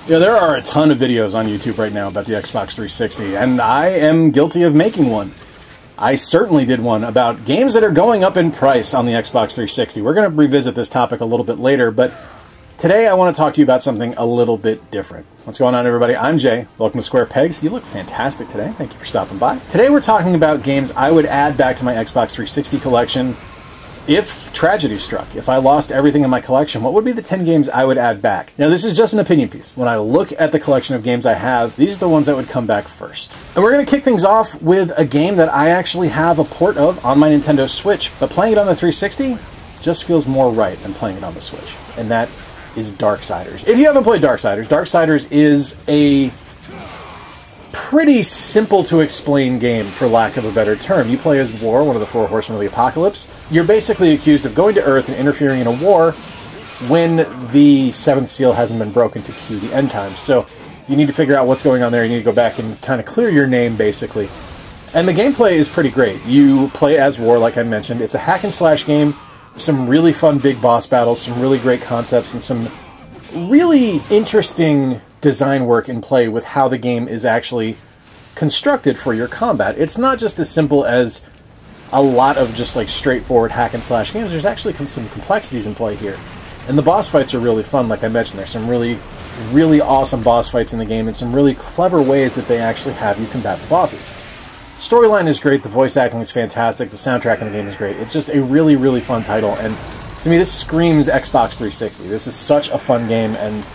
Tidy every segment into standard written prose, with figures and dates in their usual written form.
Yeah, there are a ton of videos on YouTube right now about the Xbox 360, and I am guilty of making one. I certainly did one about games that are going up in price on the Xbox 360. We're going to revisit this topic a little bit later, but today I want to talk to you about something a little bit different. What's going on, everybody? I'm Jay. Welcome to Square Pegs. You look fantastic today. Thank you for stopping by. Today we're talking about games I would add back to my Xbox 360 collection if tragedy struck. If I lost everything in my collection, what would be the 10 games I would add back? Now, this is just an opinion piece. When I look at the collection of games I have, these are the ones that would come back first. And we're going to kick things off with a game that I actually have a port of on my Nintendo Switch, but playing it on the 360 just feels more right than playing it on the Switch. And that is Darksiders. If you haven't played Darksiders, Darksiders is a pretty simple to explain game, for lack of a better term. You play as War, one of the four horsemen of the apocalypse. You're basically accused of going to Earth and interfering in a war when the seventh seal hasn't been broken to cue the end times. So you need to figure out what's going on there. You need to go back and kind of clear your name, basically. And the gameplay is pretty great. You play as War, like I mentioned. It's a hack and slash game. Some really fun big boss battles, some really great concepts, and some really interesting design work in play with how the game is actually constructed for your combat. It's not just as simple as a lot of just like straightforward hack and slash games. There's actually some complexities in play here. And the boss fights are really fun, like I mentioned. There's some really awesome boss fights in the game and some really clever ways that they actually have you combat the bosses. Storyline is great, the voice acting is fantastic, the soundtrack in the game is great. It's just a really fun title, and to me this screams Xbox 360. This is such a fun game, and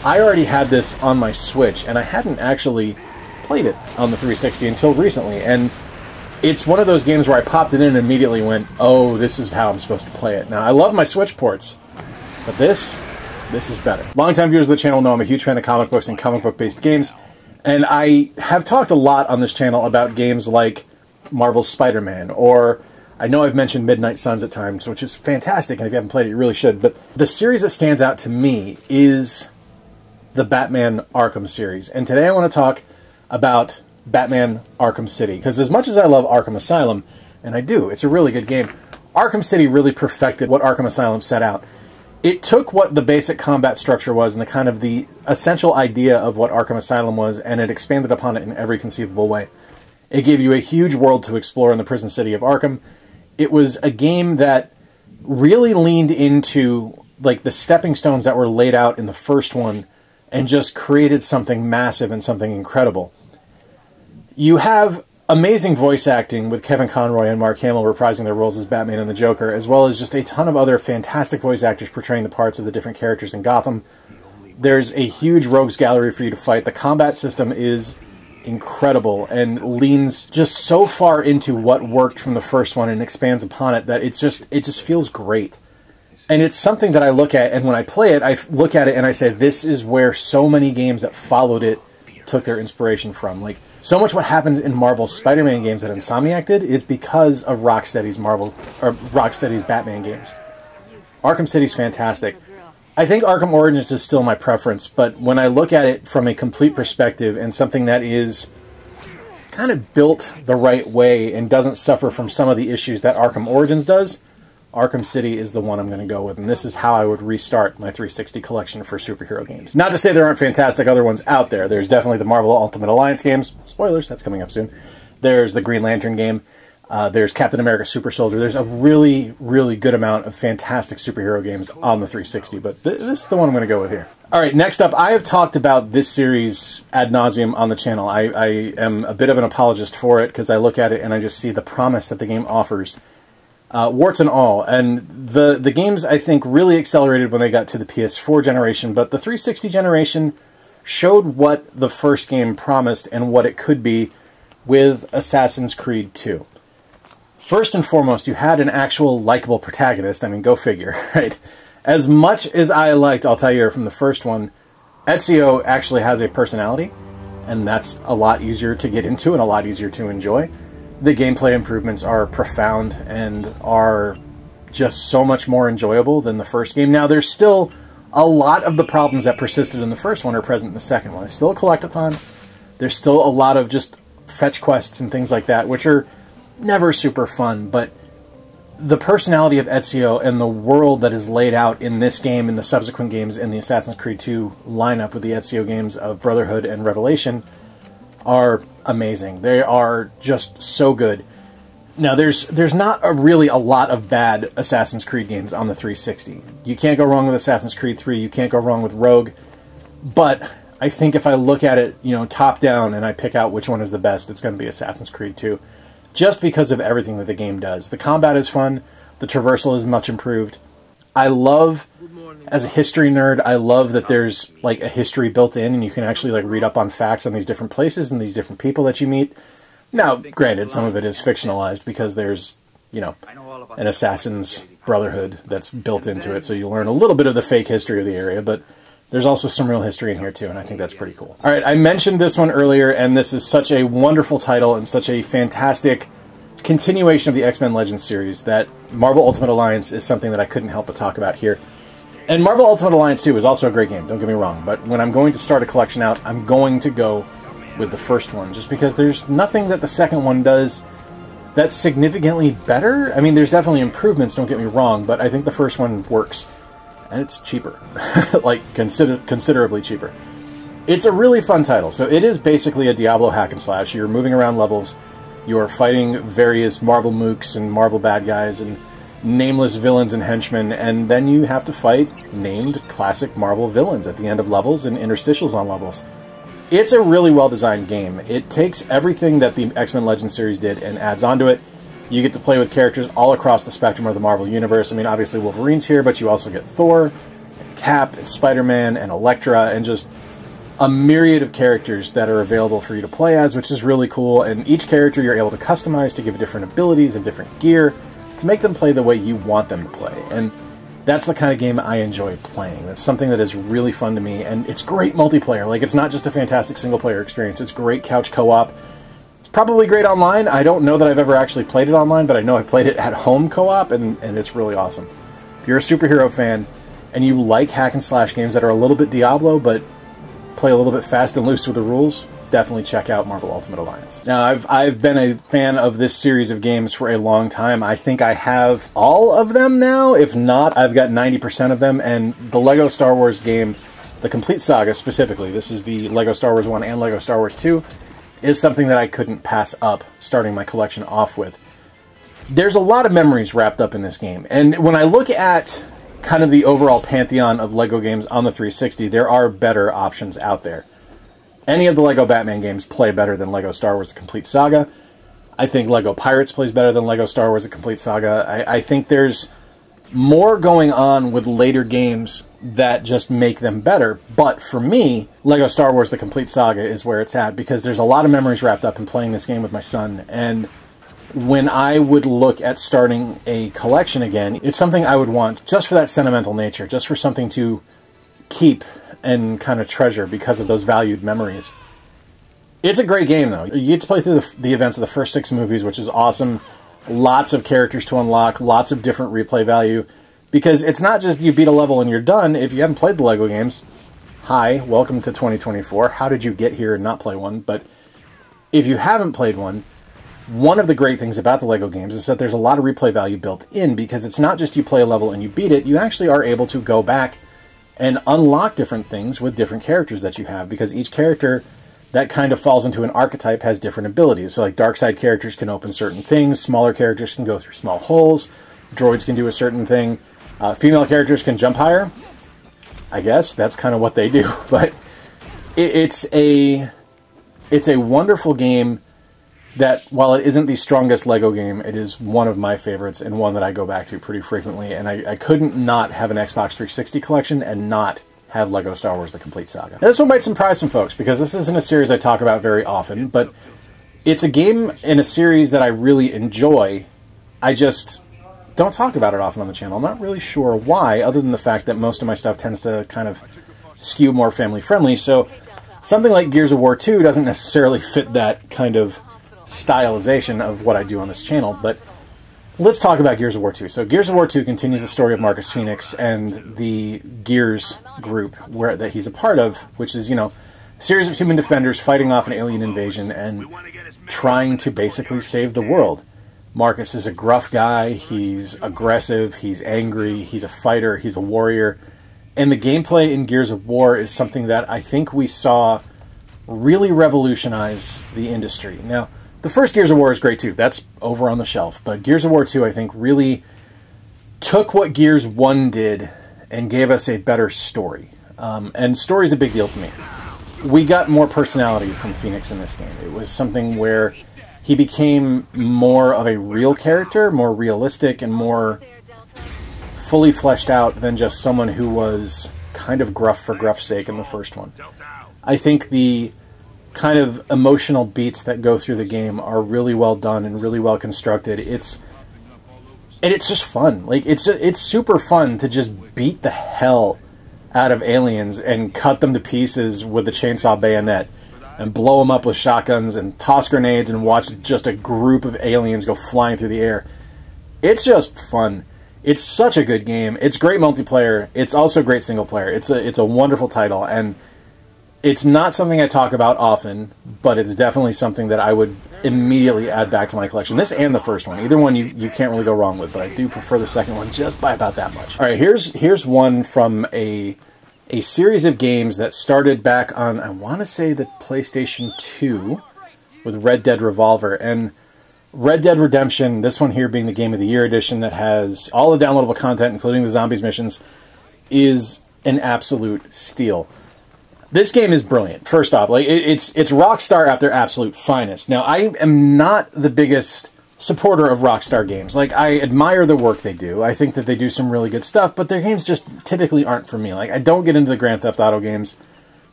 I already had this on my Switch, and I hadn't actually played it on the 360 until recently, and it's one of those games where I popped it in and immediately went, oh, this is how I'm supposed to play it. Now, I love my Switch ports, but this is better. Longtime viewers of the channel know I'm a huge fan of comic books and comic book-based games, and I have talked a lot on this channel about games like Marvel's Spider-Man, or I know I've mentioned Midnight Suns at times, which is fantastic, and if you haven't played it, you really should, but the series that stands out to me is the Batman Arkham series. And today I want to talk about Batman Arkham City, because as much as I love Arkham Asylum, and I do, it's a really good game, Arkham City really perfected what Arkham Asylum set out. It took what the basic combat structure was and the kind of the essential idea of what Arkham Asylum was, and it expanded upon it in every conceivable way. It gave you a huge world to explore in the prison city of Arkham. It was a game that really leaned into like the stepping stones that were laid out in the first one and just created something massive and something incredible. You have amazing voice acting with Kevin Conroy and Mark Hamill reprising their roles as Batman and the Joker, as well as just a ton of other fantastic voice actors portraying the parts of the different characters in Gotham. There's a huge rogues gallery for you to fight. The combat system is incredible and leans just so far into what worked from the first one and expands upon it that it just feels great. And it's something that I look at, and when I play it, I look at it and I say, this is where so many games that followed it took their inspiration from. Like, so much what happens in Marvel's Spider-Man games that Insomniac did is because of Rocksteady's Batman games. Arkham City's fantastic. I think Arkham Origins is still my preference, but when I look at it from a complete perspective and something that is kind of built the right way and doesn't suffer from some of the issues that Arkham Origins does, Arkham City is the one I'm going to go with, and this is how I would restart my 360 collection for superhero games. Not to say there aren't fantastic other ones out there. There's definitely the Marvel Ultimate Alliance games. Spoilers, that's coming up soon. There's the Green Lantern game. There's Captain America Super Soldier. There's a really good amount of fantastic superhero games on the 360, but this is the one I'm going to go with here. All right, next up, I have talked about this series ad nauseum on the channel. I am a bit of an apologist for it because I look at it and I just see the promise that the game offers. Warts and all, and the games I think really accelerated when they got to the PS4 generation, but the 360 generation showed what the first game promised and what it could be with Assassin's Creed 2. First and foremost, you had an actual likable protagonist. I mean, go figure, right? As much as I liked Altair from the first one, Ezio actually has a personality, and that's a lot easier to get into and a lot easier to enjoy. The gameplay improvements are profound and are just so much more enjoyable than the first game. Now, there's still a lot of the problems that persisted in the first one are present in the second one. It's still a collectathon. There's still a lot of just fetch quests and things like that, which are never super fun, but the personality of Ezio and the world that is laid out in this game and the subsequent games in the Assassin's Creed 2 lineup with the Ezio games of Brotherhood and Revelation are amazing. They are just so good. Now, there's not really a lot of bad Assassin's Creed games on the 360. You can't go wrong with Assassin's Creed 3. You can't go wrong with Rogue. But I think if I look at it, you know, top down and I pick out which one is the best, it's going to be Assassin's Creed 2. Just because of everything that the game does. The combat is fun. The traversal is much improved. I love, as a history nerd, I love that there's like a history built in and you can actually like read up on facts on these different places and these different people that you meet. Now, granted, some of it is fictionalized because there's, you know, an assassin's brotherhood that's built into it, so you learn a little bit of the fake history of the area, but there's also some real history in here too, and I think that's pretty cool. Alright, I mentioned this one earlier, and this is such a wonderful title and such a fantastic continuation of the X-Men Legends series that Marvel Ultimate Alliance is something that I couldn't help but talk about here. And Marvel Ultimate Alliance 2 is also a great game, don't get me wrong, but when I'm going to start a collection out, I'm going to go with the first one, just because there's nothing that the second one does that's significantly better. I mean, there's definitely improvements, don't get me wrong, but I think the first one works. And it's cheaper. Like, considerably cheaper. It's a really fun title. So it is basically a Diablo hack and slash. You're moving around levels, you're fighting various Marvel mooks and Marvel bad guys and nameless villains and henchmen, and then you have to fight named classic Marvel villains at the end of levels and interstitials on levels. It's a really well-designed game. It takes everything that the X-Men Legends series did and adds onto it. You get to play with characters all across the spectrum of the Marvel Universe. I mean, obviously Wolverine's here, but you also get Thor, and Cap, and Spider-Man, and Elektra, and just a myriad of characters that are available for you to play as, which is really cool. And each character you're able to customize to give different abilities and different gear to make them play the way you want them to play. And that's the kind of game I enjoy playing. That's something that is really fun to me, and it's great multiplayer. Like, it's not just a fantastic single-player experience. It's great couch co-op. It's probably great online. I don't know that I've ever actually played it online, but I know I've played it at home co-op, and it's really awesome. If you're a superhero fan, and you like hack-and-slash games that are a little bit Diablo, but play a little bit fast and loose with the rules, definitely check out Marvel Ultimate Alliance. Now, I've been a fan of this series of games for a long time. I think I have all of them now. If not, I've got 90% of them. And the LEGO Star Wars game, the complete saga specifically, this is the LEGO Star Wars 1 and LEGO Star Wars 2, is something that I couldn't pass up starting my collection off with. There's a lot of memories wrapped up in this game. And when I look at kind of the overall pantheon of LEGO games on the 360, there are better options out there. Any of the LEGO Batman games play better than LEGO Star Wars: The Complete Saga. I think LEGO Pirates plays better than LEGO Star Wars: The Complete Saga. I think there's more going on with later games that just make them better. But for me, LEGO Star Wars: The Complete Saga is where it's at, because there's a lot of memories wrapped up in playing this game with my son. And when I would look at starting a collection again, it's something I would want just for that sentimental nature, just for something to keep and kind of treasure because of those valued memories. It's a great game, though. You get to play through the events of the first 6 movies, which is awesome. Lots of characters to unlock, lots of different replay value, because it's not just you beat a level and you're done. If you haven't played the LEGO games, hi, welcome to 2024. How did you get here and not play one? But if you haven't played one of the great things about the LEGO games is that there's a lot of replay value built in, because it's not just you play a level and you beat it. You actually are able to go back and unlock different things with different characters that you have, because each character that kind of falls into an archetype has different abilities. So like dark side characters can open certain things, smaller characters can go through small holes, droids can do a certain thing, female characters can jump higher. I guess that's kind of what they do, but it's a wonderful game that, while it isn't the strongest LEGO game, it is one of my favorites and one that I go back to pretty frequently. And I couldn't not have an Xbox 360 collection and not have LEGO Star Wars: The Complete Saga. Now, this one might surprise some folks, because this isn't a series I talk about very often, but it's a game in a series that I really enjoy. I just don't talk about it often on the channel. I'm not really sure why, other than the fact that most of my stuff tends to kind of skew more family-friendly. So something like Gears of War 2 doesn't necessarily fit that kind of stylization of what I do on this channel, but let's talk about Gears of War 2. So Gears of War 2 continues the story of Marcus Phoenix and the Gears group that he's a part of, which is, you know, a series of human defenders fighting off an alien invasion and trying to basically save the world. Marcus is a gruff guy, he's aggressive, he's angry, he's a fighter, he's a warrior. And the gameplay in Gears of War is something that I think we saw really revolutionize the industry. Now, the first Gears of War is great too. That's over on the shelf. But Gears of War 2, I think, really took what Gears 1 did and gave us a better story. And story's a big deal to me. We got more personality from Phoenix in this game. It was something where he became more of a real character, more realistic, and more fully fleshed out than just someone who was kind of gruff for gruff's sake in the first one. I think the kind of emotional beats that go through the game are really well done and really well constructed. It's just fun. Like, it's super fun to just beat the hell out of aliens and cut them to pieces with the chainsaw bayonet and blow them up with shotguns and toss grenades and watch just a group of aliens go flying through the air. It's just fun. It's such a good game. It's great multiplayer. It's also great single player. It's a wonderful title, and it's not something I talk about often, but it's definitely something that I would immediately add back to my collection. This and the first one. Either one you can't really go wrong with, but I do prefer the second one just by about that much. All right, here's one from a series of games that started back on, I want to say, the PlayStation 2 with Red Dead Revolver. And Red Dead Redemption, this one here being the Game of the Year edition that has all the downloadable content, including the zombies missions, is an absolute steal. This game is brilliant. First off, like it's Rockstar at their absolute finest. Now, I am not the biggest supporter of Rockstar games. Like, I admire the work they do. I think that they do some really good stuff, but their games just typically aren't for me. Like, I don't get into the Grand Theft Auto games.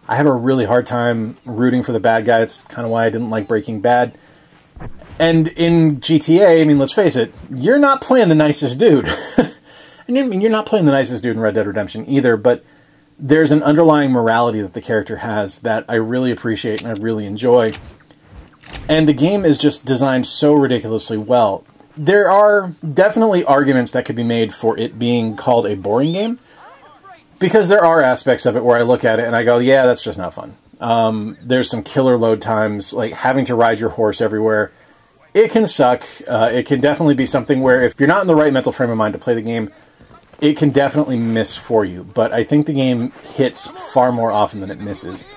I have a really hard time rooting for the bad guy. It's kind of why I didn't like Breaking Bad. And in GTA, I mean, let's face it, you're not playing the nicest dude. And I mean, you're not playing the nicest dude in Red Dead Redemption either, but there's an underlying morality that the character has that I really appreciate and I really enjoy. And the game is just designed so ridiculously well. There are definitely arguments that could be made for it being called a boring game, because there are aspects of it where I look at it and I go, yeah, that's just not fun. There's some killer load times, like having to ride your horse everywhere. It can suck. It can definitely be something where if you're not in the right mental frame of mind to play the game, it can definitely miss for you. But I think the game hits far more often than it misses.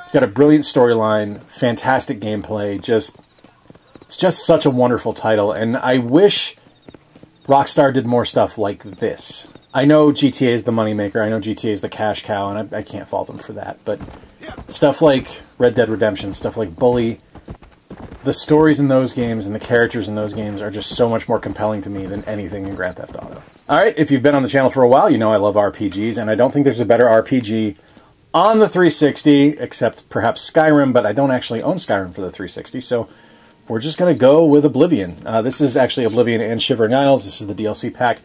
It's got a brilliant storyline, fantastic gameplay, it's just such a wonderful title, and I wish Rockstar did more stuff like this. I know GTA is the moneymaker, I know GTA is the cash cow, and I can't fault them for that, but stuff like Red Dead Redemption, stuff like Bully, the stories in those games and the characters in those games are just so much more compelling to me than anything in Grand Theft Auto. Alright, if you've been on the channel for a while, you know I love RPGs, and I don't think there's a better RPG on the 360, except perhaps Skyrim, but I don't actually own Skyrim for the 360, so we're just going to go with Oblivion. This is actually Oblivion and Shivering Isles. This is the DLC pack.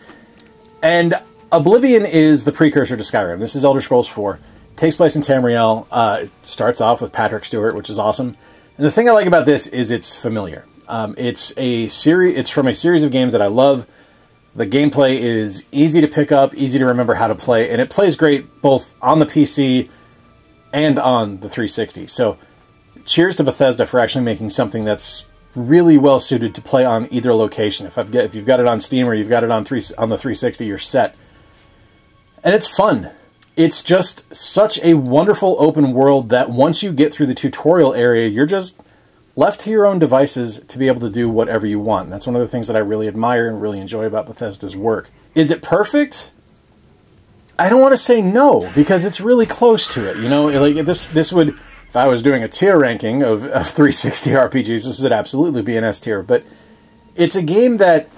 And Oblivion is the precursor to Skyrim. This is Elder Scrolls 4. It takes place in Tamriel. It starts off with Patrick Stewart, which is awesome. And the thing I like about this is it's familiar. It's from a series of games that I love. The gameplay is easy to pick up, easy to remember how to play, and it plays great both on the PC and on the 360. So cheers to Bethesda for actually making something that's really well suited to play on either location. If you've got it on Steam or you've got it on the 360, you're set. And it's fun. It's just such a wonderful open world that once you get through the tutorial area, you're just left to your own devices to be able to do whatever you want. And that's one of the things that I really admire and really enjoy about Bethesda's work. Is it perfect? I don't want to say no, because it's really close to it. You know, like this would, if I was doing a tier ranking of 360 RPGs, this would absolutely be an S tier. But it's a game that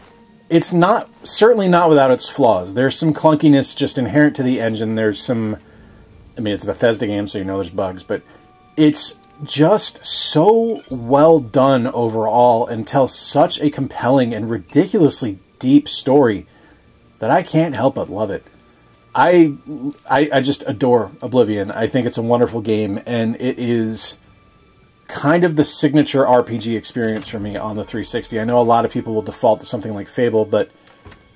it's not, certainly not without its flaws. There's some clunkiness just inherent to the engine. There's some, I mean, it's a Bethesda game, so you know there's bugs, but it's just so well done overall and tells such a compelling and ridiculously deep story that I can't help but love it. I just adore Oblivion. I think it's a wonderful game, and it is kind of the signature RPG experience for me on the 360. I know a lot of people will default to something like Fable, but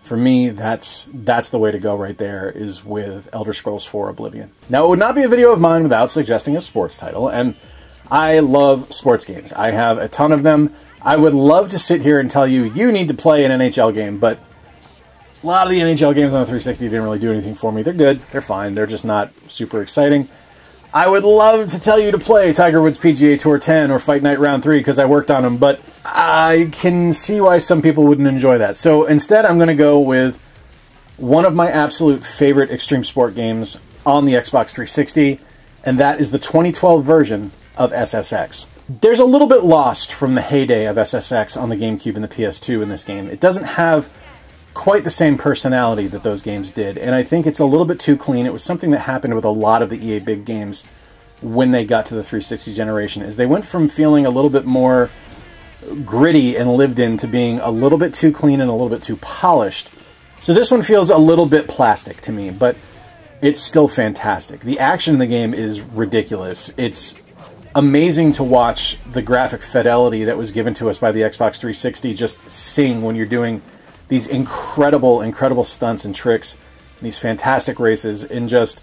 for me, that's the way to go right there, is with Elder Scrolls 4 Oblivion. Now, it would not be a video of mine without suggesting a sports title, and I love sports games. I have a ton of them. I would love to sit here and tell you, you need to play an NHL game, but a lot of the NHL games on the 360 didn't really do anything for me. They're good. They're fine. They're just not super exciting. I would love to tell you to play Tiger Woods PGA Tour 10 or Fight Night Round 3 because I worked on them, but I can see why some people wouldn't enjoy that. So instead, I'm going to go with one of my absolute favorite extreme sport games on the Xbox 360, and that is the 2012 version of SSX. There's a little bit lost from the heyday of SSX on the GameCube and the PS2 in this game. It doesn't have quite the same personality that those games did, and I think it's a little bit too clean. It was something that happened with a lot of the EA big games when they got to the 360 generation, is they went from feeling a little bit more gritty and lived in to being a little bit too clean and a little bit too polished. So this one feels a little bit plastic to me, but it's still fantastic. The action in the game is ridiculous. It's amazing to watch the graphic fidelity that was given to us by the Xbox 360 just sing when you're doing these incredible stunts and tricks, these fantastic races in just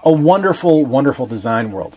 a wonderful design world.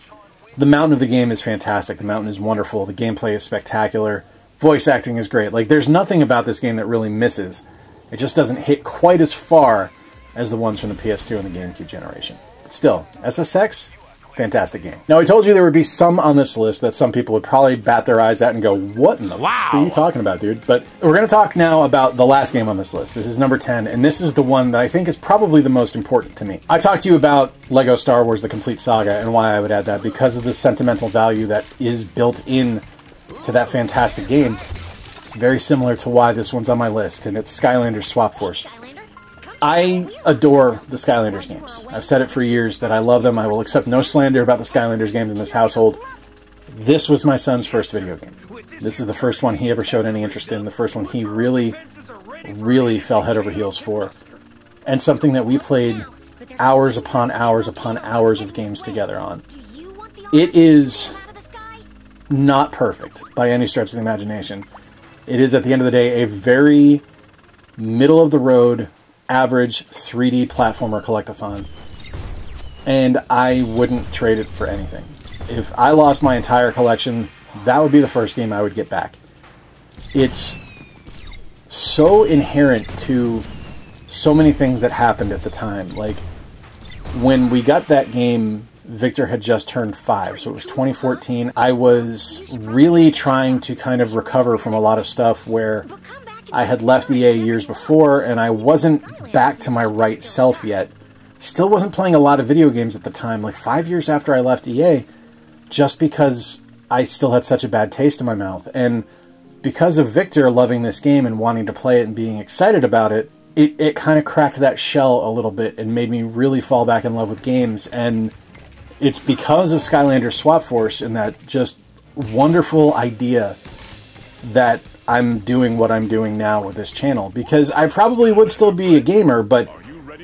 The mountain of the game is fantastic. The mountain is wonderful. The gameplay is spectacular. Voice acting is great. Like, there's nothing about this game that really misses. It just doesn't hit quite as far as the ones from the PS2 and the GameCube generation. But still, SSX, fantastic game. Now, I told you there would be some on this list that some people would probably bat their eyes at and go, what in the f*** are you talking about, dude? But we're going to talk now about the last game on this list. This is number 10, and this is the one that I think is probably the most important to me. I talked to you about LEGO Star Wars: The Complete Saga and why I would add that, because of the sentimental value that is built in to that fantastic game. It's very similar to why this one's on my list, and it's Skylanders Swap Force. I adore the Skylanders games. I've said it for years that I love them. I will accept no slander about the Skylanders games in this household. This was my son's first video game. This is the first one he ever showed any interest in, the first one he really fell head over heels for, and something that we played hours upon hours upon hours of games together on. It is not perfect by any stretch of the imagination. It is, at the end of the day, a very middle-of-the-road, average 3D platformer collectathon, and I wouldn't trade it for anything. If I lost my entire collection, that would be the first game I would get back. It's so inherent to so many things that happened at the time. Like, when we got that game, Victor had just turned 5, so it was 2014. I was really trying to kind of recover from a lot of stuff where I had left EA years before, and I wasn't back to my right self yet. Still wasn't playing a lot of video games at the time, like 5 years after I left EA, just because I still had such a bad taste in my mouth. And because of Victor loving this game and wanting to play it and being excited about it, it kind of cracked that shell a little bit and made me really fall back in love with games. And it's because of Skylanders Swap Force and that just wonderful idea that I'm doing what I'm doing now with this channel, because I probably would still be a gamer, but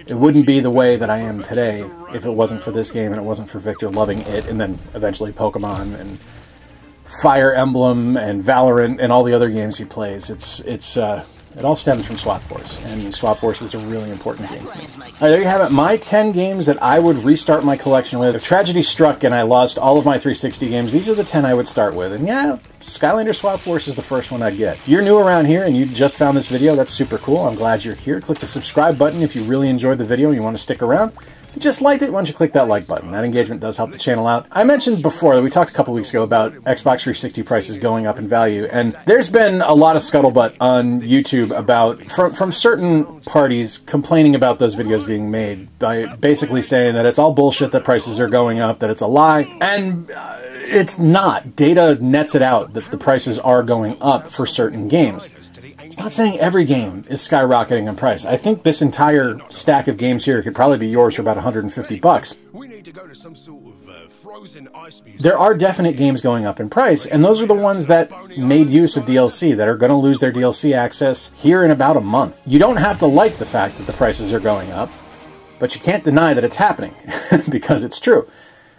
it wouldn't be the way that I am today if it wasn't for this game and it wasn't for Victor loving it, and then eventually Pokemon and Fire Emblem and Valorant and all the other games he plays. It all stems from Swap Force, and Swap Force is a really important game to me. All right, there you have it. My 10 games that I would restart my collection with. If tragedy struck and I lost all of my 360 games, these are the 10 I would start with. And yeah, Skylanders Swap Force is the first one I'd get. If you're new around here and you just found this video, that's super cool. I'm glad you're here. Click the subscribe button if you really enjoyed the video and you want to stick around. If you just liked it, why don't you click that like button? That engagement does help the channel out. I mentioned before that we talked a couple weeks ago about Xbox 360 prices going up in value, and there's been a lot of scuttlebutt on YouTube about, from certain parties, complaining about those videos being made by basically saying that it's all bullshit that prices are going up, that it's a lie, and it's not. Data nets it out that the prices are going up for certain games. It's not saying every game is skyrocketing in price. I think this entire stack of games here could probably be yours for about 150 bucks. There are definite games going up in price, and those are the ones that made use of DLC, that are going to lose their DLC access here in about a month. You don't have to like the fact that the prices are going up, but you can't deny that it's happening, because it's true.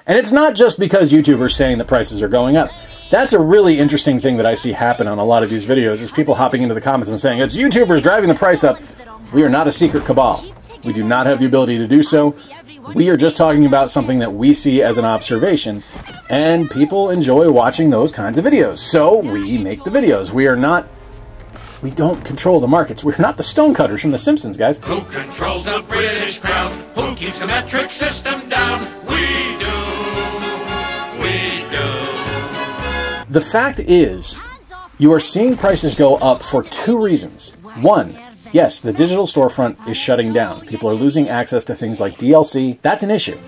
And it's not just because YouTubers are saying the prices are going up. That's a really interesting thing that I see happen on a lot of these videos, is people hopping into the comments and saying, it's YouTubers driving the price up. We are not a secret cabal. We do not have the ability to do so. We are just talking about something that we see as an observation, and people enjoy watching those kinds of videos. So we make the videos. We don't control the markets. We're not the stonecutters from The Simpsons, guys. Who controls the British crown? Who keeps the metric system down? We do. We do. The fact is, you are seeing prices go up for two reasons. One, yes, the digital storefront is shutting down. People are losing access to things like DLC. That's an issue.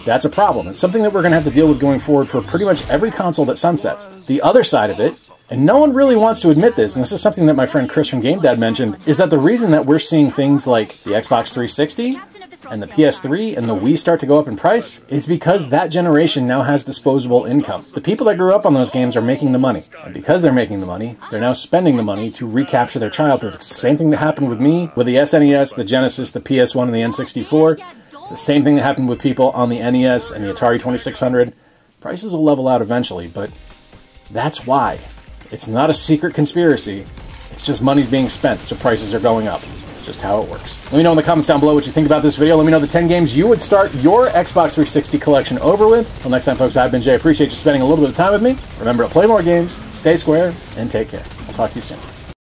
That's a problem. It's something that we're going to have to deal with going forward for pretty much every console that sunsets. The other side of it, and no one really wants to admit this, and this is something that my friend Chris from Game Dad mentioned, is that the reason that we're seeing things like the Xbox 360 and the PS3 and the Wii start to go up in price is because that generation now has disposable income. The people that grew up on those games are making the money. And because they're making the money, they're now spending the money to recapture their childhood. It's the same thing that happened with me, with the SNES, the Genesis, the PS1, and the N64. It's the same thing that happened with people on the NES and the Atari 2600. Prices will level out eventually, but that's why. It's not a secret conspiracy. It's just money's being spent, so prices are going up. It's just how it works. Let me know in the comments down below what you think about this video. Let me know the 10 games you would start your Xbox 360 collection over with. Until next time, folks, I've been Jay. I appreciate you spending a little bit of time with me. Remember to play more games, stay square, and take care. I'll talk to you soon.